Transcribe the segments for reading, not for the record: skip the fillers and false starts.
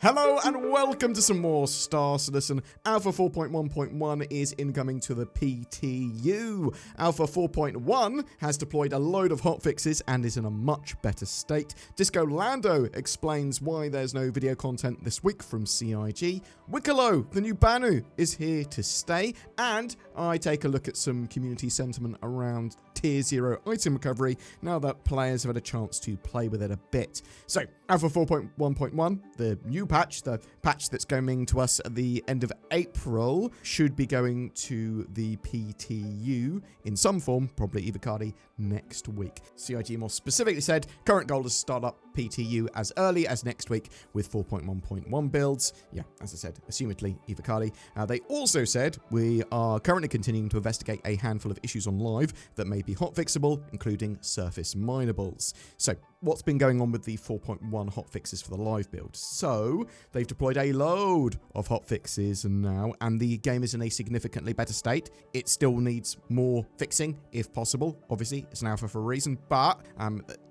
Hello and welcome to some more Star Citizen. Alpha 4.1.1 is incoming to the PTU. Alpha 4.1 has deployed a load of hotfixes and is in a much better state. Disco Lando explains why there's no video content this week from CIG. Wikelo, the new Banu, is here to stay. And I take a look at some community sentiment around Tier 0 item recovery now that players have had a chance to play with it a bit. So, Alpha 4.1.1, the new patch, the patch that's coming to us at the end of April, should be going to the PTU in some form, probably Ivacari, next week. CIG more specifically said, current goal is to start up PTU as early as next week with 4.1.1 builds. Yeah, as I said, assumedly Ivacari. They also said, we are currently continuing to investigate a handful of issues on live that may be hotfixable, including surface minables. So, what's been going on with the 4.1 hotfixes for the live build? So, they've deployed a load of hotfixes now, and the game is in a significantly better state. It still needs more fixing, if possible. Obviously, it's an alpha for a reason, but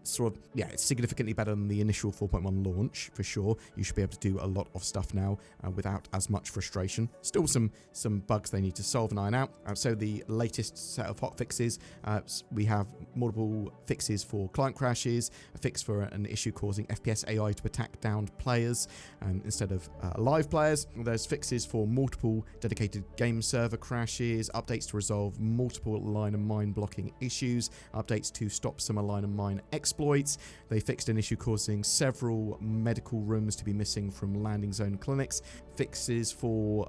it's significantly better than the initial 4.1 launch, for sure. You should be able to do a lot of stuff now without as much frustration. Still some bugs they need to solve and iron out. So the latest set of hotfixes, we have multiple fixes for client crashes, a fix for an issue causing FPS AI to attack downed players instead of live players. There's fixes for multiple dedicated game server crashes, updates to resolve multiple line of mine blocking issues, updates to stop some line of mine exploits. They fixed an issue causing several medical rooms to be missing from landing zone clinics, fixes for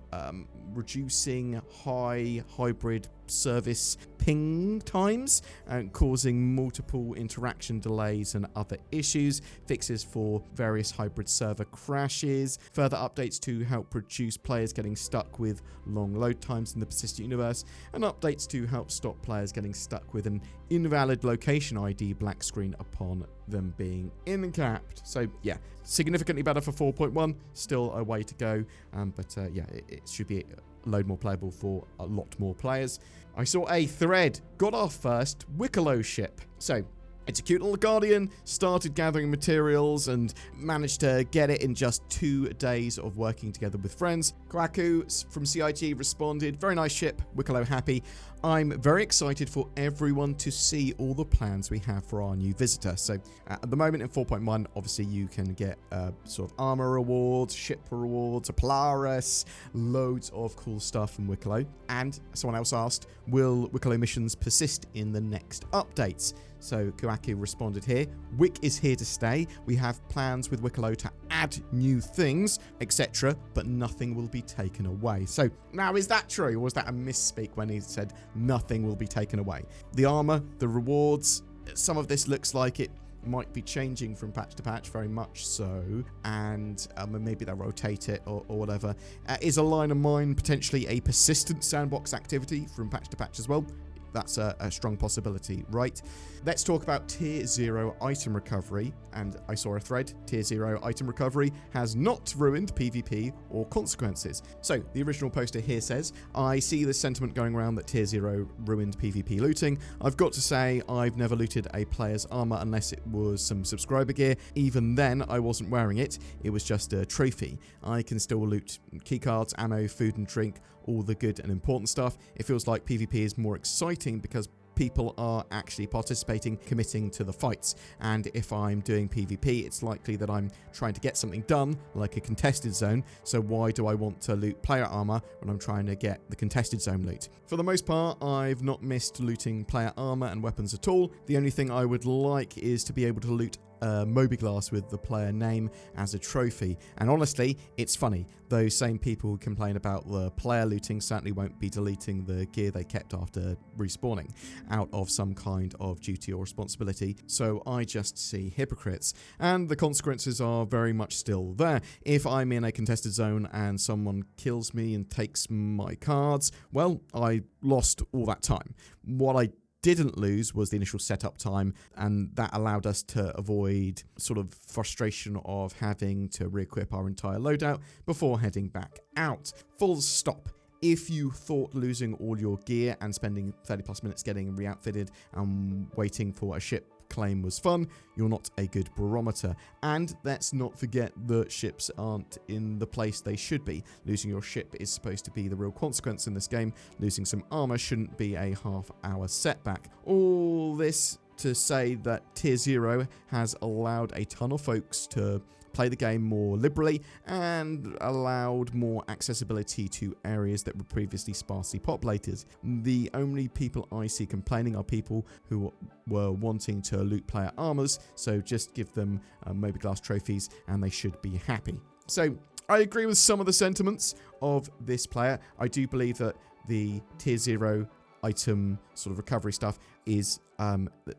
reducing high hybrid service ping times and causing multiple interaction delays and other issues, fixes for various hybrid server crashes, further updates to help reduce players getting stuck with long load times in the persistent universe, and updates to help stop players getting stuck with an invalid location ID black screen upon them being incapped. So yeah, significantly better for 4.1, still a way to go, but it should be a load more playable for a lot more players. I saw a thread, got our first Wikelo ship. So, it's a cute little Guardian, started gathering materials and managed to get it in just 2 days of working together with friends. Kwaku from CIG responded, very nice ship, Wikelo happy. I'm very excited for everyone to see all the plans we have for our new visitor. So at the moment in 4.1, obviously you can get sort of armor rewards, ship rewards, a Polaris, loads of cool stuff from Wikelo. And someone else asked, will Wikelo missions persist in the next updates? So Kwaku responded here, Wick is here to stay. We have plans with Wikelo to add new things, etc., but nothing will be taken away. So now, is that true, or was that a misspeak when he said nothing will be taken away? The armor, the rewards, some of this looks like it might be changing from patch to patch, very much so, and maybe they'll rotate it or whatever. Is a line of mine potentially a persistent sandbox activity from patch to patch as well? That's a strong possibility, right? Let's talk about Tier 0 item recovery. And I saw a thread, Tier 0 item recovery has not ruined PvP or consequences. So the original poster here says, I see the sentiment going around that Tier 0 ruined PvP looting. I've got to say, I've never looted a player's armor unless it was some subscriber gear. Even then, I wasn't wearing it. It was just a trophy. I can still loot keycards, ammo, food and drink, all the good and important stuff. It feels like PvP is more exciting because people are actually participating, committing to the fights. And if I'm doing PvP, it's likely that I'm trying to get something done, like a contested zone. So why do I want to loot player armor when I'm trying to get the contested zone loot? For the most part, I've not missed looting player armor and weapons at all. The only thing I would like is to be able to loot Mobiglass with the player name as a trophy. And honestly, it's funny. Those same people who complain about the player looting certainly won't be deleting the gear they kept after respawning out of some kind of duty or responsibility. So I just see hypocrites. And the consequences are very much still there. If I'm in a contested zone and someone kills me and takes my cards, well, I lost all that time. What I didn't lose was the initial setup time, and that allowed us to avoid sort of frustration of having to re-equip our entire loadout before heading back out. Full stop. If you thought losing all your gear and spending 30 plus minutes getting re-outfitted and waiting for a ship claim was fun, you're not a good barometer. And let's not forget that ships aren't in the place they should be. Losing your ship is supposed to be the real consequence in this game. Losing some armor shouldn't be a half-hour setback. All this to say that Tier 0 has allowed a ton of folks to play the game more liberally and allowed more accessibility to areas that were previously sparsely populated. The only people I see complaining are people who were wanting to loot player armors, so just give them Moby-Glass trophies and they should be happy. So I agree with some of the sentiments of this player. I do believe that the Tier 0 item sort of recovery stuff is,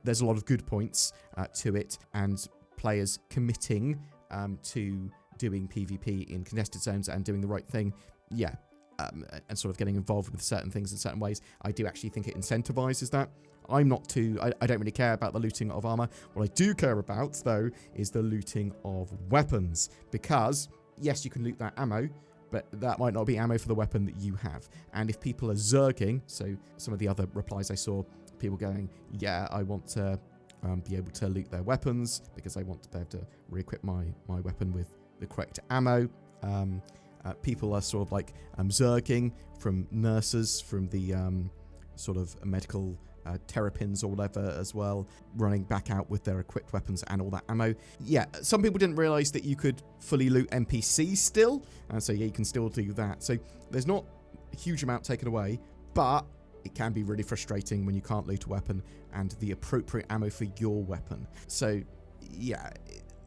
there's a lot of good points to it, and players committing to doing PvP in contested zones and doing the right thing, and sort of getting involved with certain things in certain ways. I do actually think it incentivizes that. I don't really care about the looting of armor. What I do care about, though, is the looting of weapons, because yes, you can loot that ammo, but that might not be ammo for the weapon that you have. And if people are zerging, so some of the other replies I saw, people going, yeah, I want to be able to loot their weapons because I want to be able to re-equip my weapon with the correct ammo. People are sort of like zerging from nurses, from the sort of medical terrapins or whatever as well, running back out with their equipped weapons and all that ammo. Yeah, some people didn't realize that you could fully loot NPCs still, so yeah, you can still do that. So there's not a huge amount taken away, but it can be really frustrating when you can't loot a weapon and the appropriate ammo for your weapon. So yeah,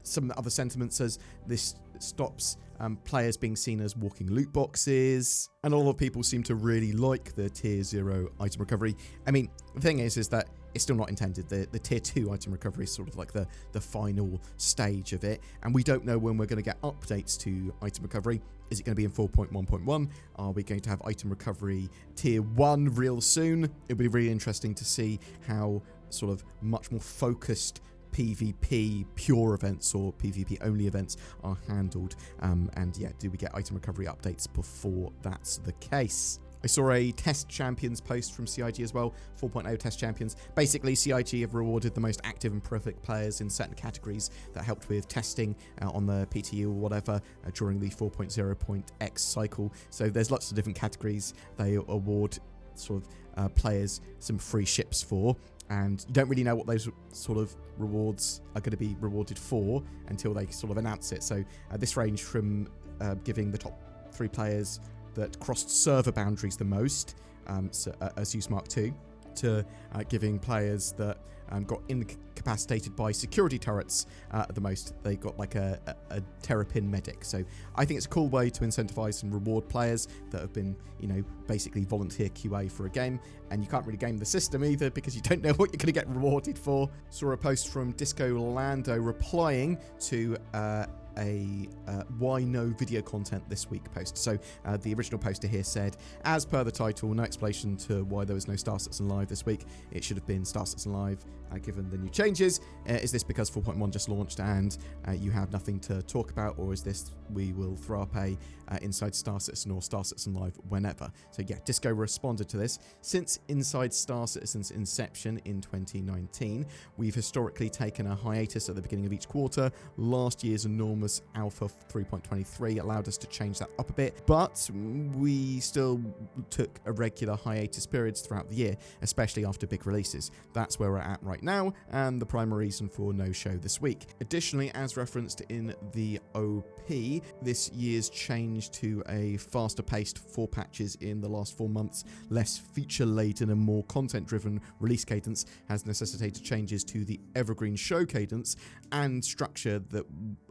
some other sentiments as this stops players being seen as walking loot boxes, and a lot of people seem to really like the Tier 0 item recovery. I mean, the thing is that it's still not intended. The Tier 2 item recovery is sort of like the final stage of it, and we don't know when we're going to get updates to item recovery. Is it going to be in 4.1.1? Are we going to have item recovery Tier 1 real soon? It'll be really interesting to see how sort of much more focused PvP pure events or PvP only events are handled. And yeah, do we get item recovery updates before that's the case? I saw a test champions post from CIG as well, 4.0 test champions. Basically, CIG have rewarded the most active and prolific players in certain categories that helped with testing on the PTU or whatever during the 4.0.x cycle. So there's lots of different categories they award sort of players some free ships for. And you don't really know what those sort of rewards are going to be rewarded for until they sort of announce it. So this ranged from giving the top 3 players that crossed server boundaries the most, as use Mark II, to giving players that got incapacitated by security turrets the most. They got like a terrapin medic. So I think it's a cool way to incentivize and reward players that have been, you know, basically volunteer QA for a game. And you can't really game the system either because you don't know what you're going to get rewarded for. Saw a post from Disco Lando replying to a why no video content this week post. So the original poster here said, as per the title, no explanation to why there was no Star Citizen Live this week. It should have been Star Citizen Live given the new changes. Is this because 4.1 just launched and you have nothing to talk about, or is this we will throw up a Inside Star Citizen or Star Citizen Live whenever? So yeah, Disco responded to this. Since Inside Star Citizen's inception in 2019, we've historically taken a hiatus at the beginning of each quarter. Last year's enormous Alpha 3.23 allowed us to change that up a bit, but we still took irregular hiatus periods throughout the year, especially after big releases. That's where we're at right now, and the primary reason for no show this week. Additionally, as referenced in the OP, this year's change to a faster paced 4 patches in the last 4 months, less feature laden and more content driven release cadence has necessitated changes to the evergreen show cadence and structure that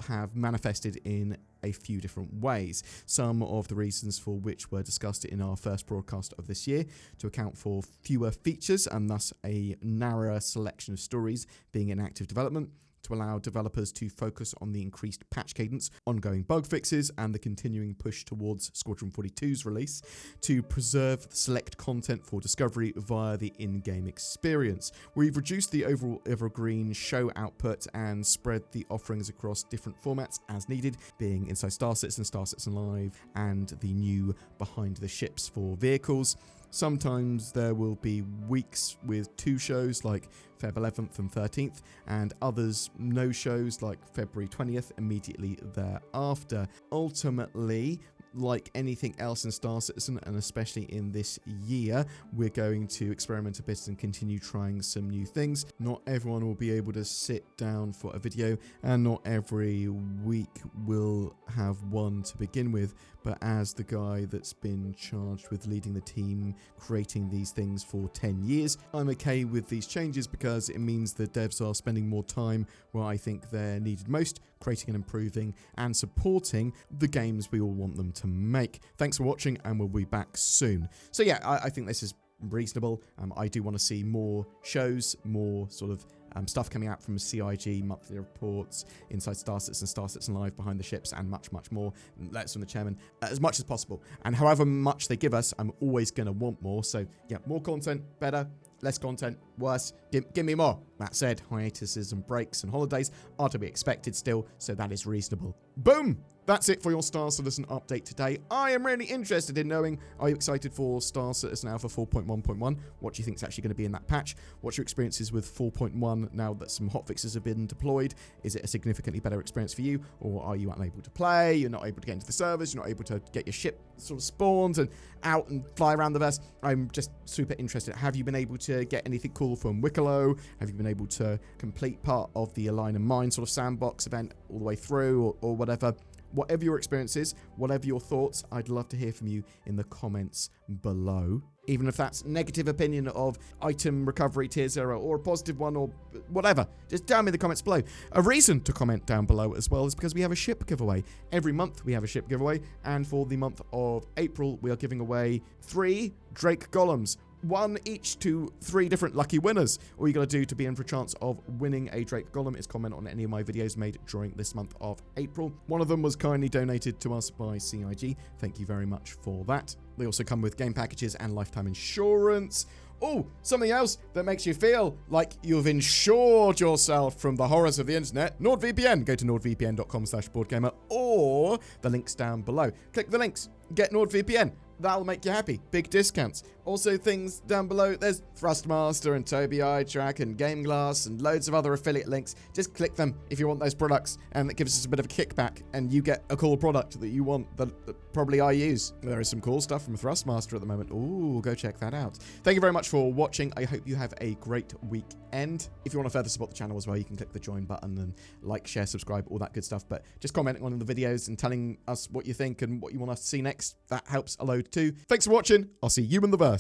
have manifested in a few different ways. Some of the reasons for which were discussed in our first broadcast of this year, to account for fewer features and thus a narrower selection of stories being in active development, to allow developers to focus on the increased patch cadence, ongoing bug fixes, and the continuing push towards Squadron 42's release, to preserve select content for discovery via the in-game experience. We've reduced the overall evergreen show output and spread the offerings across different formats as needed, being Inside Star Citizen, Star Citizen Live, and the new Behind the Ships for vehicles. Sometimes there will be weeks with 2 shows like Feb 11th and 13th, and others no shows like February 20th immediately thereafter. Ultimately, like anything else in Star Citizen, and especially in this year, we're going to experiment a bit and continue trying some new things. Not everyone will be able to sit down for a video, and not every week will have one to begin with, but as the guy that's been charged with leading the team creating these things for 10 years, I'm okay with these changes because it means the devs are spending more time where I think they're needed most, creating and improving and supporting the games we all want them to make. Thanks for watching, and we'll be back soon. So yeah, I think this is reasonable. I do want to see more shows, more sort of stuff coming out from CIG, monthly reports, Inside Star Citizen Live, Behind the Ships, and much, much more. Letters from the chairman, as much as possible. And however much they give us, I'm always going to want more. So yeah, more content, better. Less content, worse. Give me more. That said, hiatuses and breaks and holidays are to be expected still, so that is reasonable. Boom! That's it for your Star Citizen update today. I am really interested in knowing, are you excited for Star Citizen Alpha 4.1.1? What do you think is actually going to be in that patch? What's your experiences with 4.1 now that some hotfixes have been deployed? Is it a significantly better experience for you? Or are you unable to play? You're not able to get into the servers? You're not able to get your ship sort of spawned and out and fly around the verse? I'm just super interested. Have you been able to get anything cool from Wikelo? Have you been able to complete part of the Align and Mine sort of sandbox event all the way through, or whatever? Whatever your experience is, whatever your thoughts, I'd love to hear from you in the comments below. Even if that's negative opinion of item recovery tier 0 or a positive one or whatever, just down in the comments below. A reason to comment down below as well is because we have a ship giveaway. Every month we have a ship giveaway, and for the month of April we are giving away 3 Drake Golems. 1 each to 3 different lucky winners. All you got to do to be in for a chance of winning a Drake Golem is comment on any of my videos made during this month of April. One of them was kindly donated to us by CIG. Thank you very much for that. They also come with game packages and lifetime insurance. Oh, something else that makes you feel like you've insured yourself from the horrors of the internet. NordVPN. Go to nordvpn.com/BoredGamer, or the links down below. Click the links. Get NordVPN. That'll make you happy. Big discounts. Also things down below, there's THRUSTMASTER and Tobii iTrack and Game Glass and loads of other affiliate links. Just click them if you want those products, and that gives us a bit of a kickback, and you get a cool product that you want that probably I use. There is some cool stuff from THRUSTMASTER at the moment. Ooh, go check that out. Thank you very much for watching. I hope you have a great weekend. If you want to further support the channel as well, you can click the join button and like, share, subscribe, all that good stuff. But just commenting on the videos and telling us what you think and what you want us to see next, that helps a load too. Thanks for watching. I'll see you in the verse.